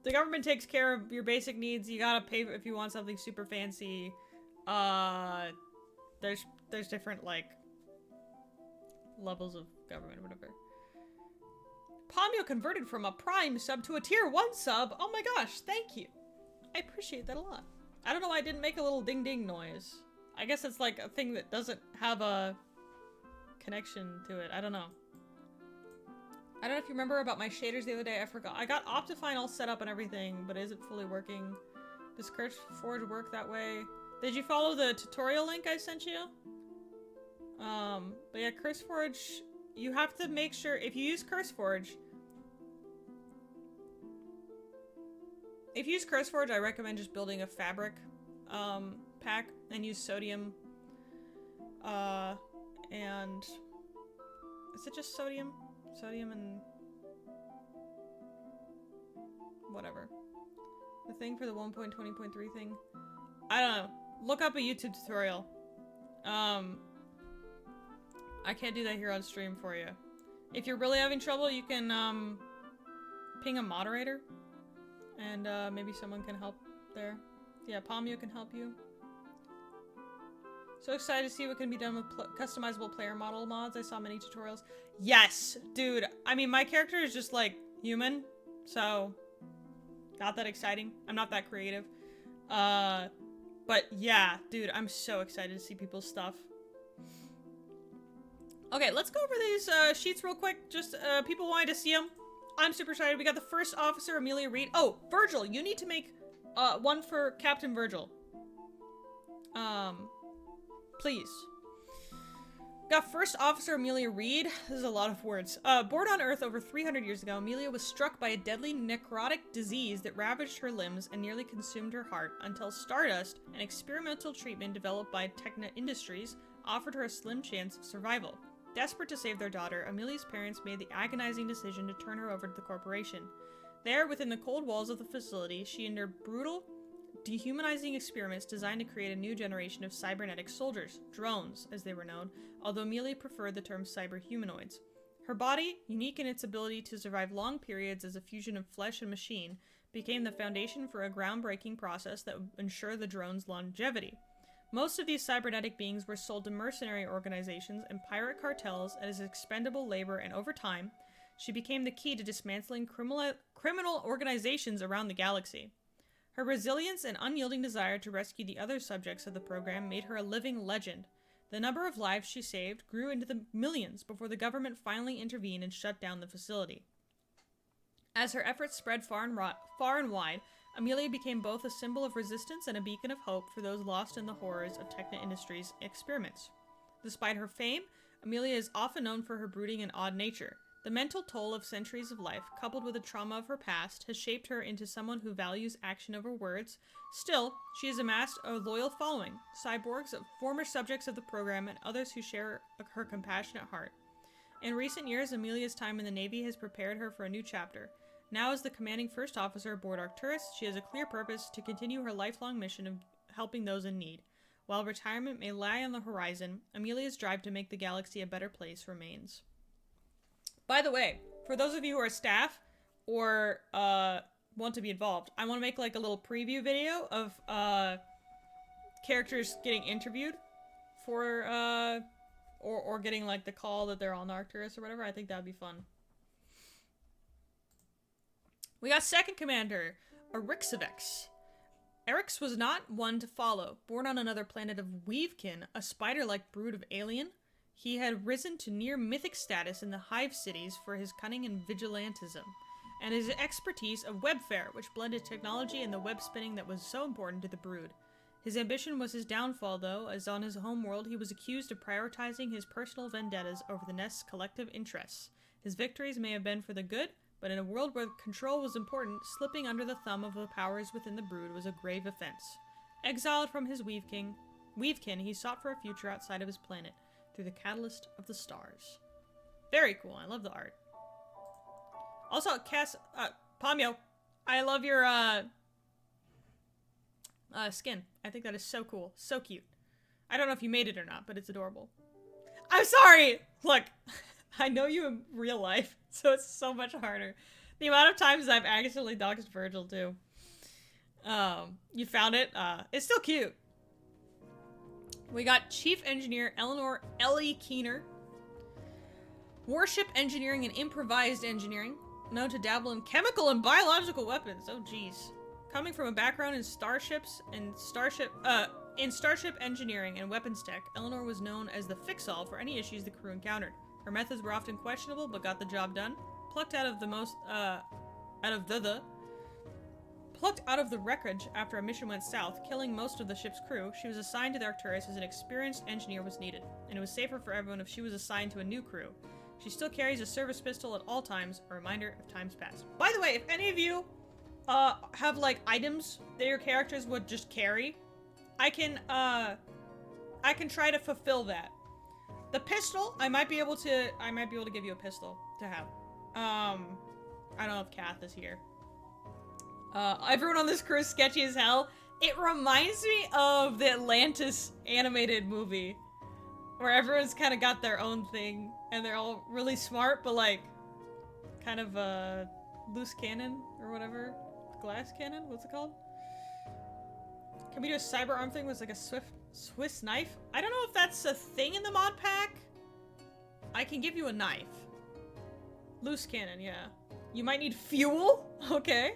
the government takes care of your basic needs. You gotta pay if you want something super fancy. There's different, like, levels of government or whatever. Pomio converted from a Prime sub to a Tier 1 sub. Oh my gosh, thank you. I appreciate that a lot. I don't know why I didn't make a little ding-ding noise. I guess it's like a thing that doesn't have a connection to it. I don't know. I don't know if you remember about my shaders the other day. I forgot. I got Optifine all set up and everything, but is it fully working? Does CurseForge work that way? Did you follow the tutorial link I sent you? But yeah, CurseForge, you have to make sure, if you use CurseForge, I recommend just building a fabric, pack and use sodium, and, is it just sodium? Sodium and whatever. The thing for the 1.20.3 thing. I don't know. Look up a YouTube tutorial. I can't do that here on stream for you. If you're really having trouble, you can, ping a moderator. And, maybe someone can help there. Yeah, Palmio can help you. So excited to see what can be done with customizable player model mods. I saw many tutorials. Yes! Dude, I mean, my character is just, like, human. So, not that exciting. I'm not that creative. But yeah, dude, I'm so excited to see people's stuff. Okay, let's go over these sheets real quick. Just people wanted to see them. I'm super excited. We got the first officer, Amelia Reed. Oh, Virgil, you need to make one for Captain Virgil. Please. Got first officer Amelia Reed. This is a lot of words. Born on Earth over 300 years ago, Amelia was struck by a deadly necrotic disease that ravaged her limbs and nearly consumed her heart until Stardust, an experimental treatment developed by Techna Industries, offered her a slim chance of survival. Desperate to save their daughter, Amelia's parents made the agonizing decision to turn her over to the corporation. There, within the cold walls of the facility, she endured brutal, dehumanizing experiments designed to create a new generation of cybernetic soldiers, drones, as they were known, although Amelia preferred the term cyberhumanoids. Her body, unique in its ability to survive long periods as a fusion of flesh and machine, became the foundation for a groundbreaking process that would ensure the drone's longevity. Most of these cybernetic beings were sold to mercenary organizations and pirate cartels as expendable labor, and over time, she became the key to dismantling criminal organizations around the galaxy. Her resilience and unyielding desire to rescue the other subjects of the program made her a living legend. The number of lives she saved grew into the millions before the government finally intervened and shut down the facility. As her efforts spread far and wide, Amelia became both a symbol of resistance and a beacon of hope for those lost in the horrors of Techna Industries' experiments. Despite her fame, Amelia is often known for her brooding and odd nature. The mental toll of centuries of life, coupled with the trauma of her past, has shaped her into someone who values action over words. Still, she has amassed a loyal following, cyborgs, former subjects of the program, and others who share her compassionate heart. In recent years, Amelia's time in the Navy has prepared her for a new chapter. Now as the commanding first officer aboard Arcturus, she has a clear purpose to continue her lifelong mission of helping those in need. While retirement may lie on the horizon, Amelia's drive to make the galaxy a better place remains. By the way, for those of you who are staff or want to be involved, I want to make like a little preview video of characters getting interviewed for or getting like the call that they're on Arcturus or whatever. I think that would be fun. We got second commander, Eryxavex. Eryx was not one to follow. Born on another planet of Weavekin, a spider-like brood of alien, he had risen to near mythic status in the Hive Cities for his cunning and vigilantism, and his expertise of webfare, which blended technology and the web spinning that was so important to the brood. His ambition was his downfall, though, as on his home world he was accused of prioritizing his personal vendettas over the nest's collective interests. His victories may have been for the good, but in a world where control was important, slipping under the thumb of the powers within the brood was a grave offense. Exiled from his Weavekin, he sought for a future outside of his planet, through the catalyst of the stars. Very cool, I love the art. Also, Palmio, I love your, skin. I think that is so cool. So cute. I don't know if you made it or not, but it's adorable. I'm sorry! Look, I know you in real life, so it's so much harder. The amount of times I've accidentally doxed Virgil, too. You found it? It's still cute. We got Chief Engineer Eleanor Ellie Keener. Warship Engineering and Improvised Engineering. Known to dabble in chemical and biological weapons. Oh, jeez. Coming from a background in starship engineering and weapons tech, Eleanor was known as the fix-all for any issues the crew encountered. Her methods were often questionable, but got the job done. Plucked out of Plucked out of the wreckage after a mission went south, killing most of the ship's crew, she was assigned to the Arcturus as an experienced engineer was needed, and it was safer for everyone if she was assigned to a new crew. She still carries a service pistol at all times, a reminder of times past. By the way, if any of you have like items that your characters would just carry, I can try to fulfill that. The pistol, I might be able to give you a pistol to have. I don't know if Kath is here. Everyone on this crew is sketchy as hell. It reminds me of the Atlantis animated movie, where everyone's kind of got their own thing, and they're all really smart, but like, kind of loose cannon, or whatever. Glass cannon? What's it called? Can we do a cyber arm thing with like a Swiss knife? I don't know if that's a thing in the mod pack. I can give you a knife. Loose cannon, yeah. You might need fuel? Okay.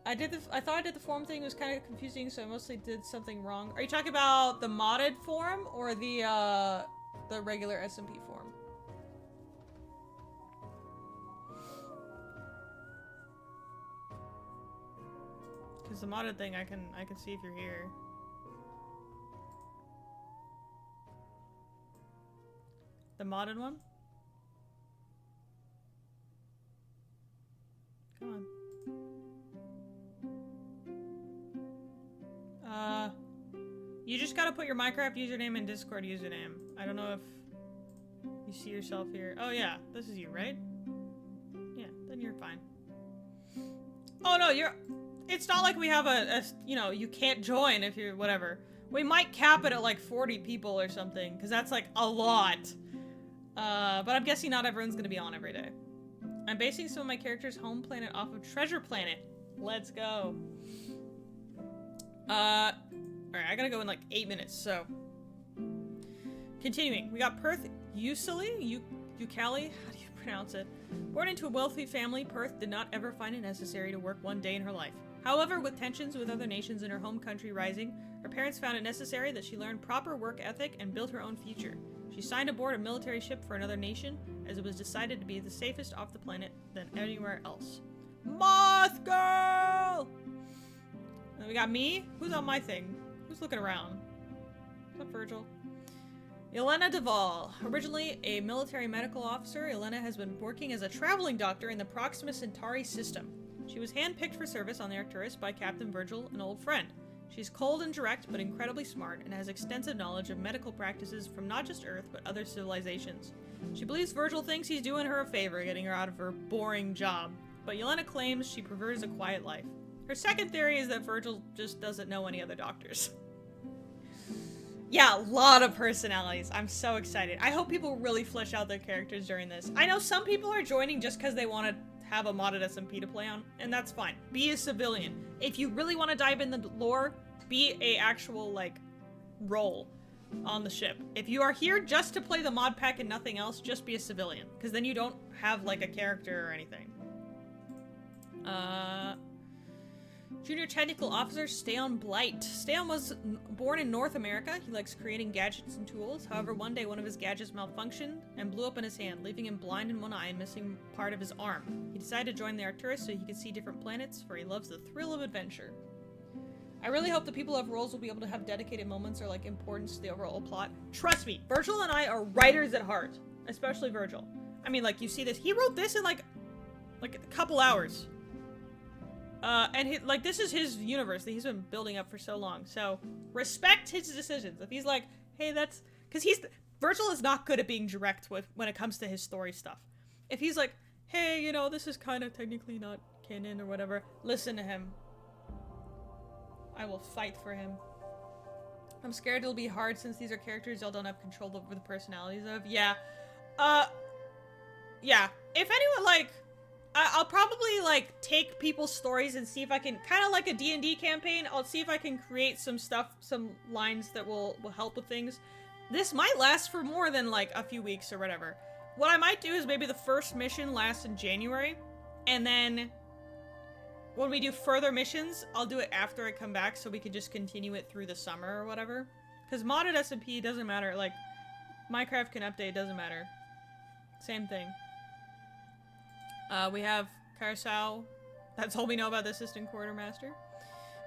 I thought I did the form thing. It was kind of confusing, so I mostly did something wrong. Are you talking about the modded form or the regular SMP form? Because the modded thing, I can see if you're here. The modded one? Come on. You just gotta put your Minecraft username and Discord username. I don't know if you see yourself here. Oh yeah, this is you, right? Yeah, then you're fine. Oh no, it's not like we have you know, you can't join if you're, whatever. We might cap it at like 40 people or something, because that's like a lot. But I'm guessing not everyone's gonna be on every day. I'm basing some of my characters' home planet off of Treasure Planet. Let's go. Alright, I gotta go in like 8 minutes, so. Continuing, we got Perth Ucali, how do you pronounce it? Born into a wealthy family, Perth did not ever find it necessary to work one day in her life. However, with tensions with other nations in her home country rising, her parents found it necessary that she learn proper work ethic and build her own future. She signed aboard a military ship for another nation, as it was decided to be the safest off the planet than anywhere else. Moth Girl! And then we got me. Who's on my thing? Who's looking around? What's up, Virgil? Yelena Duvall. Originally a military medical officer, Yelena has been working as a traveling doctor in the Proxima Centauri system. She was handpicked for service on the Arcturus by Captain Virgil, an old friend. She's cold and direct, but incredibly smart, and has extensive knowledge of medical practices from not just Earth, but other civilizations. She believes Virgil thinks he's doing her a favor, getting her out of her boring job, but Yelena claims she prefers a quiet life. Her second theory is that Virgil just doesn't know any other doctors. Yeah, a lot of personalities. I'm so excited. I hope people really flesh out their characters during this. I know some people are joining just because they want to have a modded SMP to play on, and that's fine. Be a civilian. If you really want to dive in the lore, be a actual, like, role on the ship. If you are here just to play the mod pack and nothing else, just be a civilian, because then you don't have, like, a character or anything. Junior Technical Officer Steon Blight. Steon was born in North America. He likes creating gadgets and tools. However, one day one of his gadgets malfunctioned and blew up in his hand, leaving him blind in one eye and missing part of his arm. He decided to join the Arcturus so he could see different planets, for he loves the thrill of adventure. I really hope the people who have roles will be able to have dedicated moments or, like, importance to the overall plot. Trust me, Virgil and I are writers at heart. Especially Virgil. I mean, like, you see this. He wrote this in, like a couple hours. And this is his universe that he's been building up for so long. So, respect his decisions. If he's like, hey, that's... Because Virgil is not good at being direct when it comes to his story stuff. If he's like, hey, you know, this is kind of technically not canon or whatever, listen to him. I will fight for him. I'm scared it'll be hard since these are characters y'all don't have control over the personalities of. Yeah. Yeah. If anyone, like... I'll probably, like, take people's stories and see if I can, kind of like a D&D campaign, I'll see if I can create some stuff, some lines that will help with things. This might last for more than, like, a few weeks or whatever. What I might do is maybe the first mission lasts in January, and then when we do further missions, I'll do it after I come back so we can just continue it through the summer or whatever. Because modded SMP doesn't matter, like, Minecraft can update, doesn't matter. Same thing. We have Carousel That's all we know about the assistant quartermaster.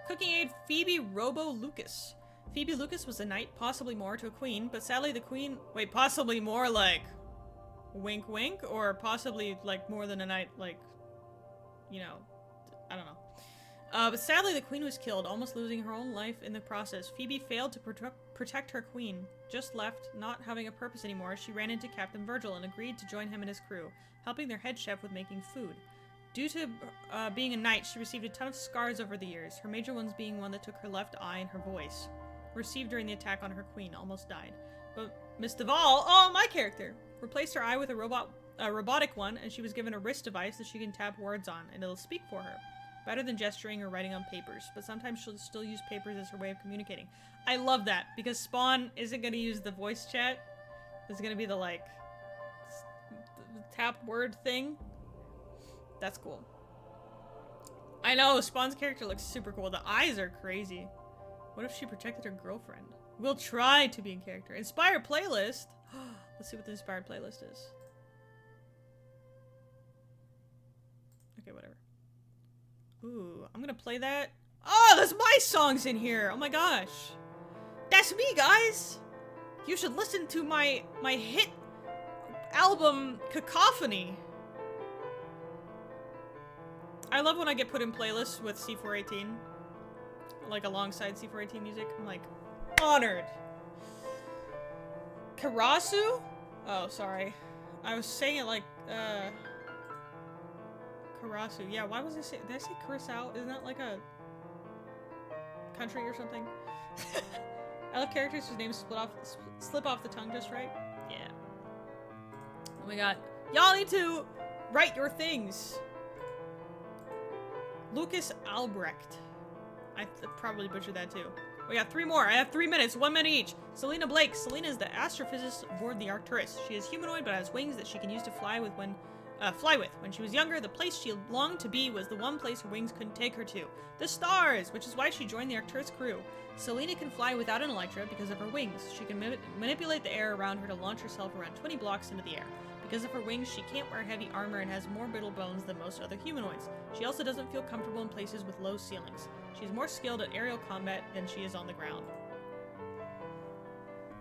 Cooking aide Phoebe Robo Lucas. Phoebe Lucas was a knight, possibly more to a queen, but sadly the queen... Wait, possibly more like... Wink wink? Or possibly like more than a knight, like... You know... I don't know. But sadly the queen was killed, almost losing her own life in the process. Phoebe failed to protect her queen. Just left, not having a purpose anymore, she ran into Captain Virgil and agreed to join him and his crew, helping their head chef with making food. Due to being a knight, she received a ton of scars over the years, her major ones being one that took her left eye and her voice. Received during the attack on her queen, almost died. But Miss Duvall, oh, my character, replaced her eye with a robotic one, and she was given a wrist device that she can tap words on, and it'll speak for her. Better than gesturing or writing on papers, but sometimes she'll still use papers as her way of communicating. I love that, because Spawn isn't going to use the voice chat. It's going to be the, like, tap word thing. That's cool. I know, Spawn's character looks super cool. The eyes are crazy. What if she protected her girlfriend? We'll try to be in character. Inspired playlist. Let's see what the inspired playlist is. Okay, whatever. Ooh, I'm gonna play that. Oh, there's my songs in here. Oh my gosh. That's me, guys. You should listen to my hit album, Cacophony. I love when I get put in playlists with C418. Like, alongside C418 music. I'm, like, honored. Karasu? Oh, sorry. I was saying it like, Karasu. Yeah, why was I saying... Did I say Curacao? Isn't that, like, a... country or something? I love characters whose names slip off the tongue just right. Yeah. Oh my god. Y'all need to write your things. Lucas Albrecht. I probably butchered that too. We got 3 more. I have 3 minutes, 1 minute each. Selena Blake. Selena is the astrophysicist aboard the Arcturus. She is humanoid but has wings that she can use to fly with. When she was younger, the place she longed to be was the one place her wings couldn't take her to. The stars, which is why she joined the Arcturus crew. Selena can fly without an elytra because of her wings. She can manipulate the air around her to launch herself around 20 blocks into the air. Because of her wings, she can't wear heavy armor and has more brittle bones than most other humanoids. She also doesn't feel comfortable in places with low ceilings. She's more skilled at aerial combat than she is on the ground.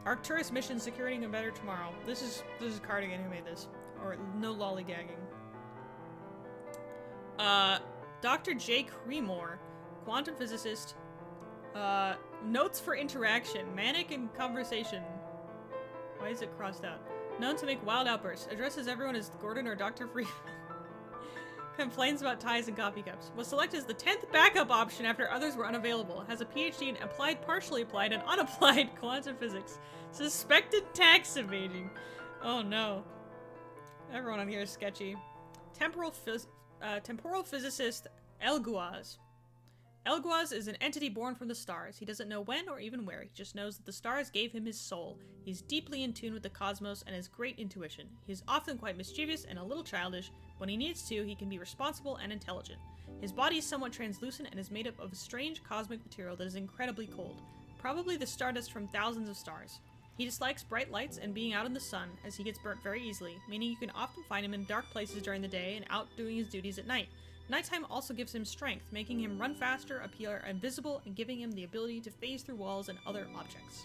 Arcturus mission securing a better tomorrow. This is Cardigan who made this. Or no lollygagging. Dr. J. Cremore, quantum physicist. Notes for interaction. Manic and conversation. Why is it crossed out? Known to make wild outbursts. Addresses everyone as Gordon or Dr. Freeman. Complains about ties and coffee cups. Was selected as the 10th backup option after others were unavailable. Has a PhD in applied, partially applied, and unapplied quantum physics. Suspected tax evading. Oh no. Everyone on here is sketchy. Temporal physicist Elguaz. Elguaz is an entity born from the stars. He doesn't know when or even where. He just knows that the stars gave him his soul. He's deeply in tune with the cosmos and has great intuition. He is often quite mischievous and a little childish. When he needs to, he can be responsible and intelligent. His body is somewhat translucent and is made up of a strange cosmic material that is incredibly cold. Probably the stardust from thousands of stars. He dislikes bright lights and being out in the sun, as he gets burnt very easily, meaning you can often find him in dark places during the day and out doing his duties at night. Nighttime also gives him strength, making him run faster, appear invisible, and giving him the ability to phase through walls and other objects.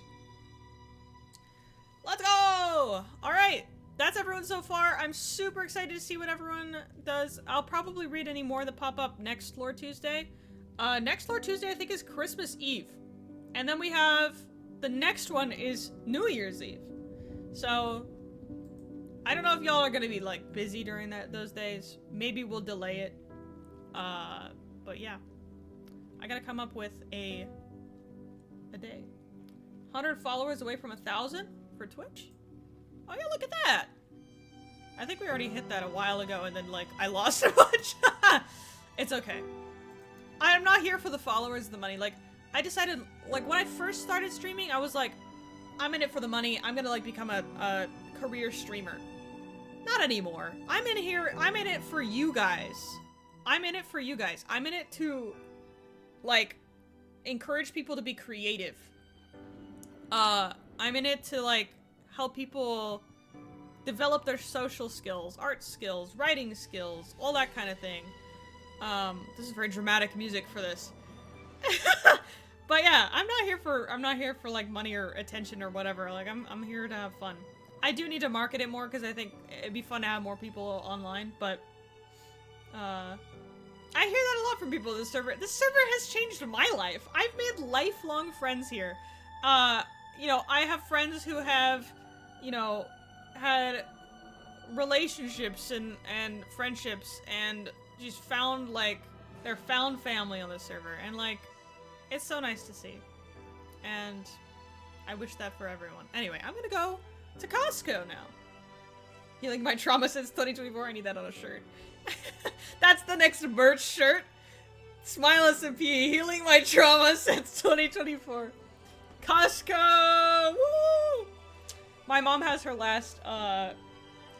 Let's go! Alright, that's everyone so far. I'm super excited to see what everyone does. I'll probably read any more that pop up next Lore Tuesday. Next Lore Tuesday I think is Christmas Eve. And then we have... the next one is New Year's Eve. So... I don't know if y'all are gonna be, like, busy during those days. Maybe we'll delay it. But yeah. I gotta come up with a day. 100 followers away from 1,000 for Twitch? Oh yeah, look at that! I think we already hit that a while ago and then, like, I lost a bunch. It's okay. I am not here for the followers, the money. Like, I decided, like, when I first started streaming, I was like, I'm in it for the money. I'm gonna, like, become a career streamer. Not anymore. I'm in it for you guys. I'm in it for you guys. I'm in it to, like, encourage people to be creative. I'm in it to, like, help people develop their social skills, art skills, writing skills, all that kind of thing. This is very dramatic music for this. But yeah, I'm not here for like money or attention or whatever. Like I'm here to have fun. I do need to market it more because I think it'd be fun to have more people online, but I hear that a lot from people. This server has changed my life. I've made lifelong friends here. You know, I have friends who have, you know, had relationships and friendships and just found like their found family on this server, and like it's so nice to see. And I wish that for everyone. Anyway, I'm gonna go to Costco now. Healing my trauma since 2024. I need that on a shirt. That's the next merch shirt. Smile SMP, healing my trauma since 2024. Costco! Woo! My mom has her last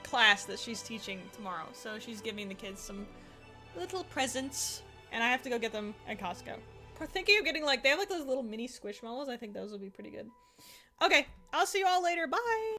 class that she's teaching tomorrow, so she's giving the kids some little presents, and I have to go get them at Costco. Thinking of getting like, they have like those little mini Squishmallows. I think those would be pretty good. Okay, I'll see you all later. Bye!